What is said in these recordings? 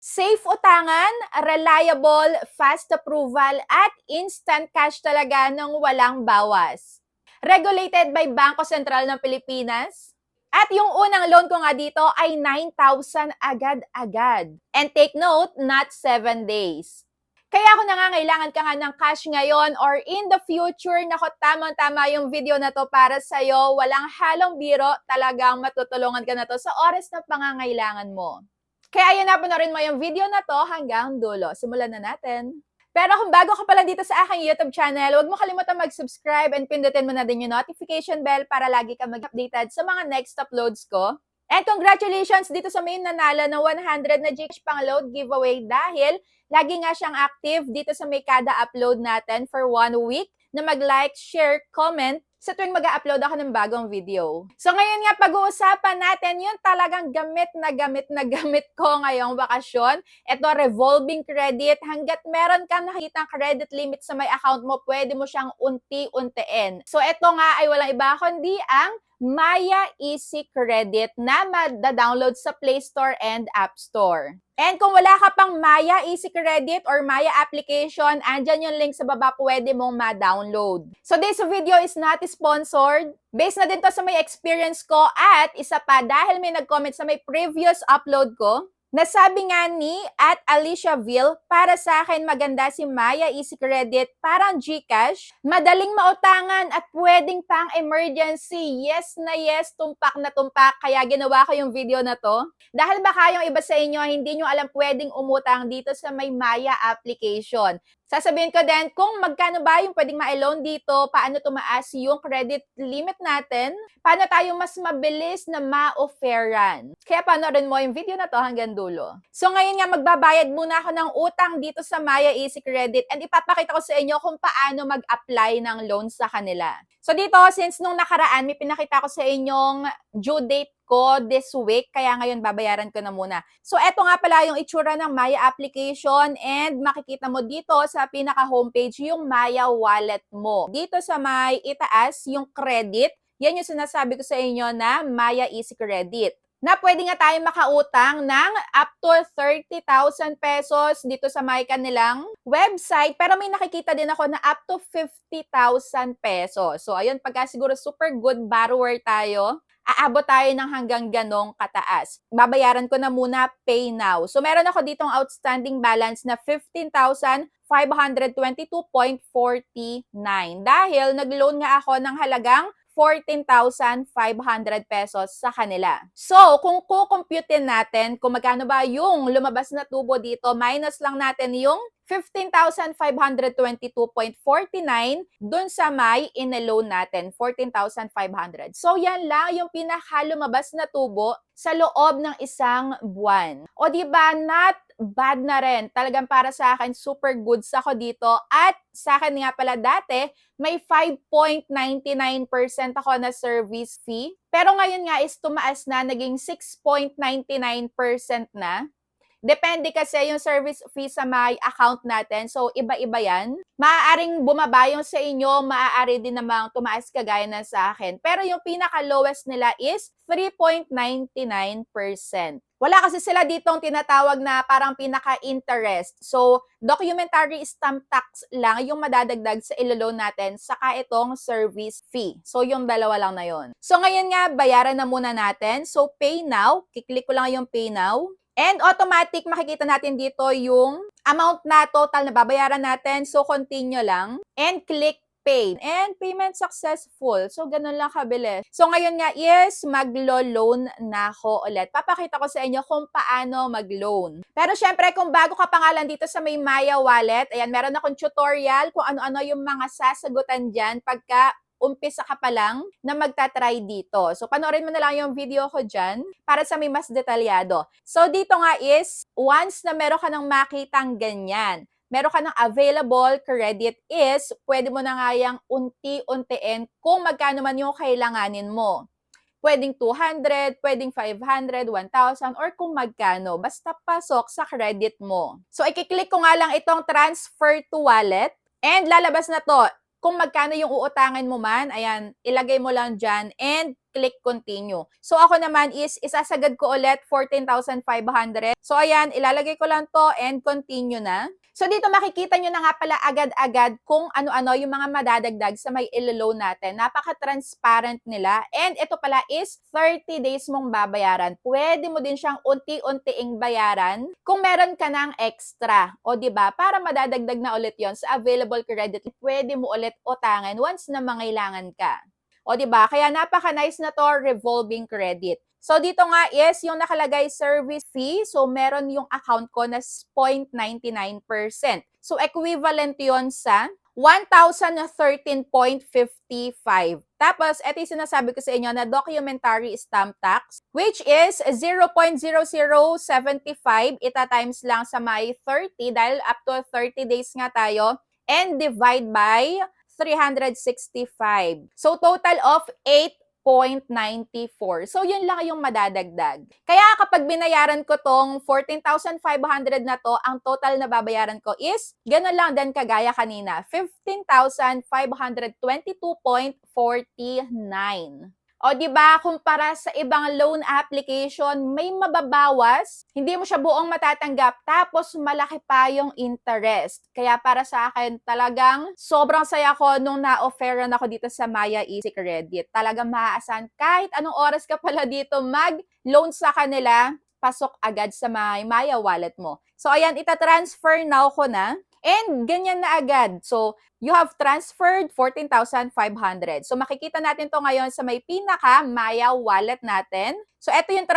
Safe utangan, reliable, fast approval, at instant cash talaga ng walang bawas. Regulated by Bangko Sentral ng Pilipinas. At yung unang loan ko nga dito ay 9,000 agad-agad. And take note, not 7 days. Kaya kung nangangailangan ka nga ng cash ngayon or in the future, nako tamang-tama yung video na to para sa'yo. Walang halong biro, talagang matutulungan ka na to sa oras na pangangailangan mo. Kaya ayun na, panoorin mo yung video na to hanggang dulo. Simulan na natin. Pero kung bago ka pala dito sa aking YouTube channel, huwag mo kalimutan mag-subscribe and pindutin mo na din yung notification bell para lagi ka mag-updated sa mga next uploads ko. And congratulations dito sa may nanalo ng 100 na Gcash pang-load giveaway dahil lagi nga siyang active dito sa may kada upload natin for 1 week na mag-like, share, comment sa tuwing mag-upload ako ng bagong video. So ngayon nga pag-uusapan natin yung talagang gamit na gamit ko ngayong bakasyon. Ito, revolving credit. Hanggat meron kang nakikitang credit limit sa may account mo, pwede mo siyang unti-untiin. So ito nga ay walang iba kundi ang Maya Easy Credit na mada-download sa Play Store and App Store. And kung wala ka pang Maya Easy Credit or Maya application, andyan yung link sa baba, pwede mong ma-download. So this video is not sponsored. Based na din to sa may experience ko at isa pa dahil may nag-comment sa may previous upload ko, nasabi nga ni @AliciaVille, para sa akin maganda si Maya Easy Credit, parang Gcash, madaling mautangan at pwedeng pang emergency. Yes na yes, tumpak na tumpak. Kaya ginawa ko yung video na to. Dahil baka yung iba sa inyo, hindi nyo alam pwedeng umutang dito sa may Maya application. Sasabihin ko din kung magkano ba yung pwedeng ma-loan dito, paano tumaas yung credit limit natin, paano tayo mas mabilis na ma-offeran. Kaya panoorin mo yung video na to hanggang dulo. So ngayon nga magbabayad muna ako ng utang dito sa Maya Easy Credit and ipapakita ko sa inyo kung paano mag-apply ng loan sa kanila. So dito, since nung nakaraan, may pinakita ko sa inyong due date ko this week, kaya ngayon babayaran ko na muna. So eto nga pala yung itsura ng Maya application and makikita mo dito sa pinaka-homepage yung Maya wallet mo. Dito sa may itaas, yung credit, yan yung sinasabi ko sa inyo na Maya Easy Credit, na pwede nga tayo makautang ng up to 30,000 pesos dito sa may kanilang website. Pero may nakikita din ako na up to 50,000 pesos. So, ayun, pagka siguro super good borrower tayo, aabot tayo ng hanggang ganong kataas. Babayaran ko na muna pay now. So, meron ako ditong outstanding balance na 15,522.49 dahil nag-loan nga ako ng halagang 14,500 pesos sa kanila. So, kung kukumputin natin kung magkano ba yung lumabas na tubo dito, minus lang natin yung 15,522.49 dun sa may in-loan natin, 14,500. So, yan lang yung pinakalumabas na tubo sa loob ng isang buwan. O diba, not bad na rin. Talagang para sa akin, super goods ako dito. At sa akin nga pala dati, may 5.99% ako na service fee. Pero ngayon nga is tumaas na, naging 6.99% na. Depende kasi yung service fee sa my account natin. So, iba-iba yan. Maaaring bumaba yung sa inyo, maaari din namang tumaas kagaya na sa akin. Pero yung pinaka-lowest nila is 3.99%. Wala kasi sila ditong tinatawag na parang pinaka-interest. So, documentary stamp tax lang yung madadagdag sa ilo-loan natin, saka itong service fee. So, yung dalawa lang na yon. So, ngayon nga, bayaran na muna natin. So, pay now. Kiklik ko lang yung pay now. And automatic, makikita natin dito yung amount na total na babayaran natin. So, continue lang. And click pay. And payment successful. So, ganun lang kabilis. So, ngayon nga, yes, maglo-loan na ako ulit. Papakita ko sa inyo kung paano mag-loan. Pero syempre, kung bago ka pangalan dito sa may Maya Wallet, ayan, meron akong tutorial kung ano-ano yung mga sasagutan dyan pagka umpisa ka pa lang na magta-try dito. So, panoorin mo na lang yung video ko dyan para sa may mas detalyado. So, dito nga is, once na meron ka ng makitang ganyan, meron ka ng available credit is, pwede mo na nga yung unti-untiin kung magkano man yung kailanganin mo. Pwedeng 200, pwedeng 500, 1,000, or kung magkano. Basta pasok sa credit mo. So, ikiklik ko nga lang itong transfer to wallet and lalabas na to. Kung magkano yung uutangin mo man, ayan, ilagay mo lang dyan and click continue. So ako naman is isasagad ko ulit 14,500. So ayan, ilalagay ko lang to and continue na. So dito makikita nyo na nga pala agad-agad kung ano-ano yung mga madadagdag sa may ilo-loan natin. Napaka-transparent nila. And ito pala is 30 days mong babayaran. Pwede mo din siyang unti-untiing bayaran kung meron ka ng extra. O di ba? Para madadagdag na ulit yon sa available credit, pwede mo ulit utangan once na mangailangan ka. O di ba? Kaya napaka-nice na to, revolving credit. So, dito nga is yung nakalagay service fee. So, meron yung account ko na 0.99%. So, equivalent yon sa 1,013.55. Tapos, ito yung sinasabi ko sa inyo na documentary stamp tax, which is 0.0075. Ita-times lang sa may 30 dahil up to 30 days nga tayo. And divide by 365. So, total of 8.94. So, yun lang yung madadagdag. Kaya kapag binayaran ko tong 14,500 na to, ang total na babayaran ko is, ganun lang din kagaya kanina, 15,522.49. O di ba kumpara sa ibang loan application, may mababawas, hindi mo siya buong matatanggap, tapos malaki pa yung interest. Kaya para sa akin, talagang sobrang saya ko nung na-offeran ako dito sa Maya Easy Credit. Talagang maaasahan kahit anong oras ka pala dito mag-loan sa kanila, pasok agad sa Maya wallet mo. So ayan, ita-transfer now ko na. And ganyan na agad. So, you have transferred 14,500. So, makikita natin to ngayon sa may pinaka Maya wallet natin. So, ito yung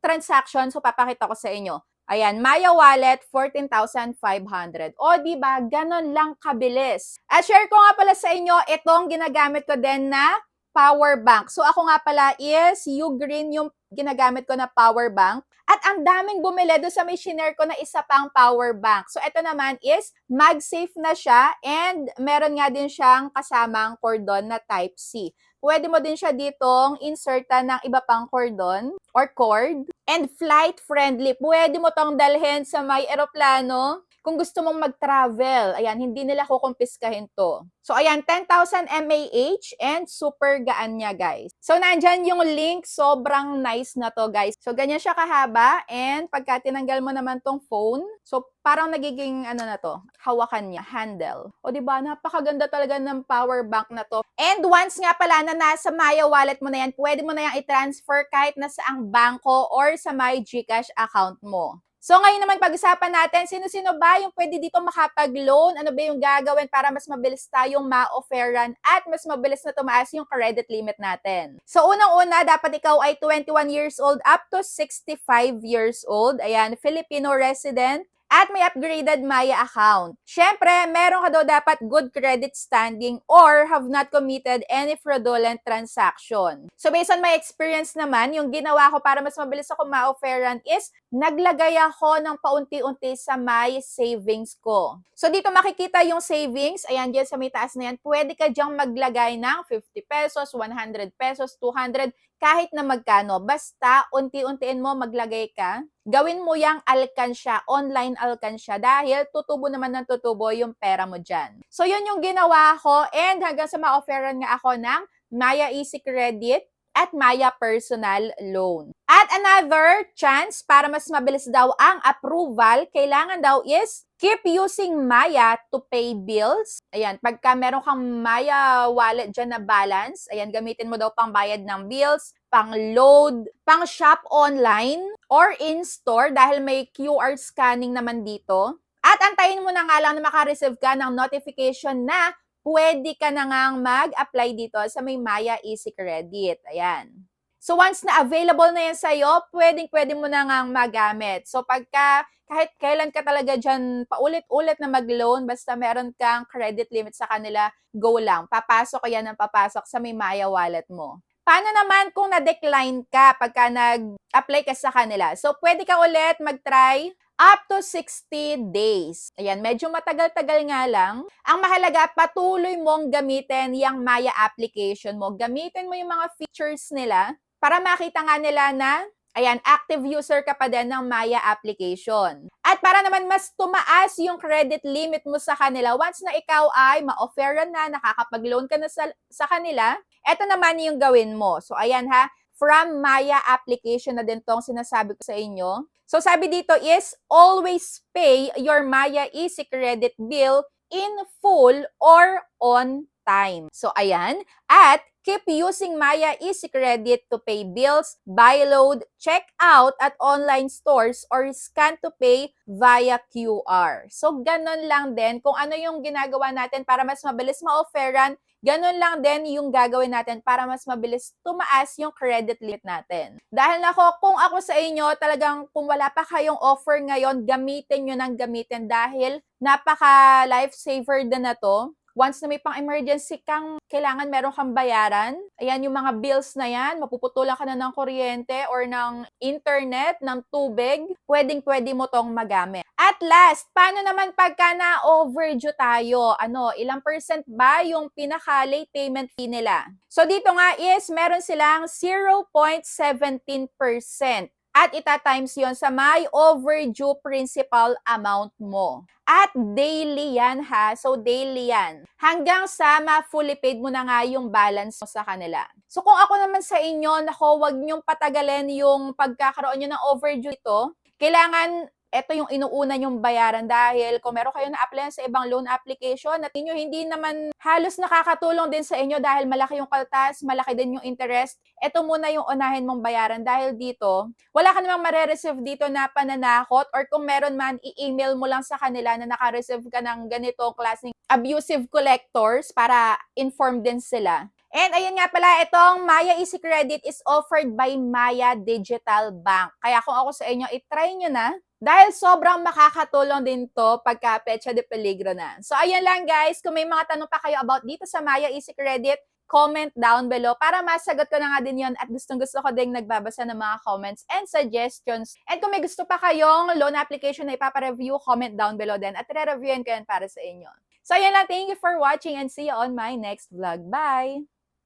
transaction. So, papakita ko sa inyo. Ayan, Maya wallet, 14,500. O, di ba? Ganon lang kabilis. At share ko nga pala sa inyo, itong ginagamit ko din na power bank. So, ako nga pala is Ugreen yung ginagamit ko na power bank. At ang daming bumili doon sa may shinare ko na isa pang power bank. So, ito naman is MagSafe na siya and meron nga din siyang kasamang cordon na Type-C. Pwede mo din siya ditong insertan ng iba pang cordon or cord. And flight-friendly. Pwede mo tong dalhin sa may eroplano. Kung gusto mong mag-travel, ayan, hindi nila kukumpiskahin to. So, ayan, 10,000 mAh and super gaan niya, guys. So, nandyan yung link. Sobrang nice na to, guys. So, ganyan siya kahaba and pagka tinanggal mo naman tong phone, so, parang nagiging, ano na to, hawakan niya, handle. O, diba, napakaganda talaga ng power bank na to. And once nga pala na nasa Maya wallet mo na yan, pwede mo na yan i-transfer kahit nasa ang bangko or sa my GCash account mo. So ngayon naman pag-usapan natin, sino-sino ba yung pwede dito makapag-loan? Ano ba yung gagawin para mas mabilis tayong ma-offeran at mas mabilis na tumaas yung credit limit natin? So unang-una, dapat ikaw ay 21 years old up to 65 years old. Ayan, Filipino resident. At may upgraded Maya account. Siyempre, meron ka daw dapat good credit standing or have not committed any fraudulent transaction. So based on my experience naman, yung ginawa ko para mas mabilis ako ma-offeran is naglagay ako ng paunti-unti sa my savings ko. So dito makikita yung savings, ayan dyan sa may taas na yan, pwede ka dyang maglagay ng 50 pesos, 100 pesos, 200, kahit na magkano. Basta unti-untiin mo maglagay ka. Gawin mo yung alkansya, online alkansya dahil tutubo naman ng tutubo yung pera mo dyan. So yun yung ginawa ko and hanggang sa ma-offeran nga ako ng Maya Easy Credit at Maya Personal Loan. At another chance para mas mabilis daw ang approval, kailangan daw is keep using Maya to pay bills. Ayan, pagka meron kang Maya wallet dyan na balance, ayan, gamitin mo daw pang bayad ng bills, pang load, pang shop online, or in-store dahil may QR scanning naman dito. At antayin mo na nga lang na makareceive ka ng notification na pwede ka na ngang mag-apply dito sa may Maya Easy Credit. Ayan. So once na available na yan sa'yo, pwede mo na ngang magamit. So pagka kahit kailan ka talaga dyan paulit-ulit na mag-loan, basta meron kang credit limit sa kanila, go lang. Papasok ka yan ng papasok sa may Maya wallet mo. Paano naman kung na-decline ka pagka nag-apply ka sa kanila? So, pwede ka ulit mag-try up to 60 days. Ayan, medyo matagal-tagal nga lang. Ang mahalaga, patuloy mong gamitin yung Maya application mo. Gamitin mo yung mga features nila para makita nga nila na ayan, active user ka pa din ng Maya application. At para naman mas tumaas yung credit limit mo sa kanila, once na ikaw ay ma-offeran na, nakakapag-loan ka na sa kanila, eto naman yung gawin mo. So, ayan ha, from Maya application na din tong sinasabi ko sa inyo. So, sabi dito is, always pay your Maya Easy Credit bill in full or on time. So, ayan. At keep using Maya Easy Credit to pay bills, buy load, check out at online stores, or scan to pay via QR. So, ganun lang din. Kung ano yung ginagawa natin para mas mabilis ma-offeran, ganun lang din yung gagawin natin para mas mabilis tumaas yung credit limit natin. Dahil kung ako sa inyo, talagang kung wala pa kayong offer ngayon, gamitin nyo ng gamitin dahil napaka lifesaver din na to. Once na may pang-emergency kang kailangan meron kang bayaran, ayan yung mga bills na yan, mapuputulan ka na ng kuryente or ng internet, ng tubig, pwedeng-pwede mo tong magamit. At last, paano naman pagka na-overdue tayo? Ilang percent ba yung pinaka-late payment fee nila? So dito nga is, meron silang 0.17%. At ita-times yon sa may overdue principal amount mo. At daily yan ha. So, daily yan. Hanggang sa ma-fully paid mo na nga yung balance mo sa kanila. So, kung ako naman sa inyo, wag niyong patagalin yung pagkakaroon nyo ng overdue ito. Kailangan ito yung inuuna yung bayaran dahil kung meron kayo na-apply sa ibang loan application at inyo hindi naman halos nakakatulong din sa inyo dahil malaki yung kaltas, malaki din yung interest, ito muna yung unahin mong bayaran dahil dito, wala ka namang mare-receive dito na pananakot or kung meron man, i-email mo lang sa kanila na naka-receive ka ng ganitong klaseng abusive collectors para inform din sila. And ayun nga pala, itong Maya Easy Credit is offered by Maya Digital Bank. Kaya kung ako sa inyo, itry nyo na. Dahil sobrang makakatulong din to pagka petsa de peligro na. So ayun lang guys, kung may mga tanong pa kayo about dito sa Maya Easy Credit, comment down below para masagot ko na nga din yon at gustong-gusto ko ding nagbabasa ng mga comments and suggestions. And kung may gusto pa kayong loan application na ipapa-review, comment down below din at re-reviewin ko yan para sa inyo. So ayun lang, thank you for watching and see you on my next vlog. Bye!